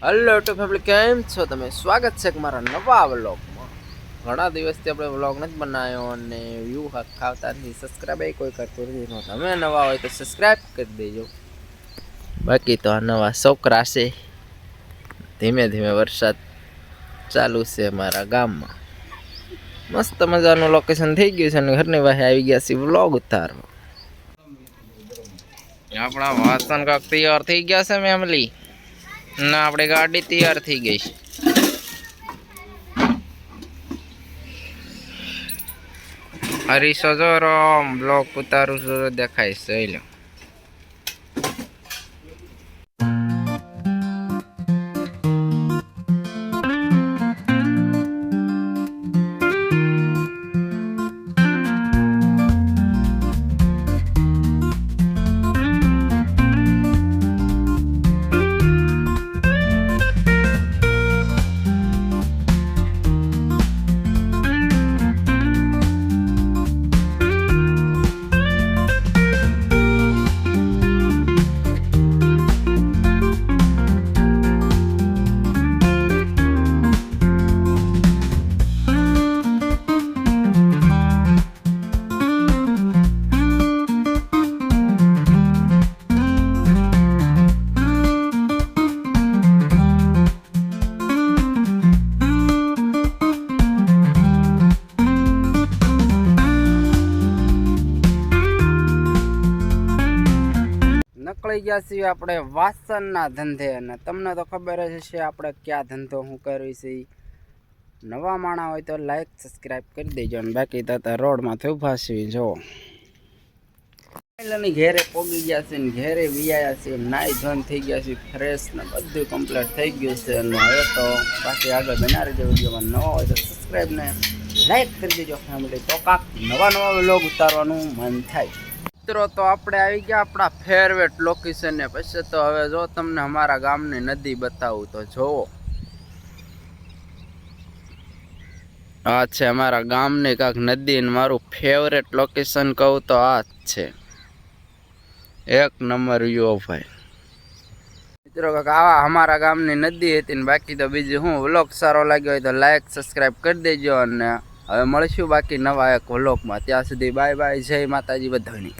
Hello two family, કેમ છો તમે? સ્વાગત છે મારા નવા વ્લોગમાં. ઘણા દિવસથી આપણે વ્લોગ નથી બનાવ્યો અને વ્યૂ ખાવતા નથી, સબસ્ક્રાઈબ કોઈ કરતું નથી. તમે નવા હોય તો સબસ્ક્રાઈબ કરી દેજો. બાકી તો આ નવા છોકરા છે. ધીમે ધીમે વરસાદ ચાલુ છે મારા ગામમાં. મસ્ત મજાનું લોકેશન થઈ ગયું છે અને ઘરની પાસે આવી ગયા છે વ્લોગ ઉતારવા. આપણા વાસણ કાક તૈયાર થઈ ગયા છે ફેમિલી. ના, આપણે ગાડી તૈયાર થઈ ગઈ છે. હરીશો જો બ્લોક ઉતારું છું, દેખાય છે. નકળી ગયા છીએ આપણે વાસણના ધંધે, અને તમને તો ખબર જ હશે આપણે ક્યાં ધંધો શું કરવી છે. નવા માણા હોય તો લાઈક સબસ્ક્રાઈબ કરી દેજો. અને બાકી તો રોડમાંથી ઊભા છીએ. જો ઘેરે પોગી ગયા છે ને ઘેરે વિયાયા છે, નાઈ ધોન થઈ ગયા છે, ફ્રેશ ને બધું કમ્પ્લીટ થઈ ગયું છે. અને હવે તો બાકી આગળ બનાવી દેજો. વિડીયોમાં નવા હોય તો સબસ્ક્રાઈબ ને લાઈક કરી દેજો ફેમિલી. તો કાંક નવા વ્લોગ ઉતારવાનું મન થાય. મિત્રો, તો આપણે આવી ગયા આપણા ફેવરેટ લોકેશન ને. પછી તો હવે જો તમને અમારા ગામની નદી બતાવું તો જોવો. આ છે અમારા ગામની કાંક નદી, ને મારું ફેવરેટ લોકેશન કહું તો આ જ છે. એક નંબર વ્યૂ ભાઈ. મિત્રો, કાંક આવા અમારા ગામની નદી હતી. ને બાકી તો બીજું હું, વ્લોગ સારો લાગ્યો હોય તો લાઈક સબસ્ક્રાઈબ કરી દેજો. અને હવે મળીશું બાકી નવા એક વ્લોગમાં. ત્યાં સુધી બાય બાય, જય માતાજી બધાની.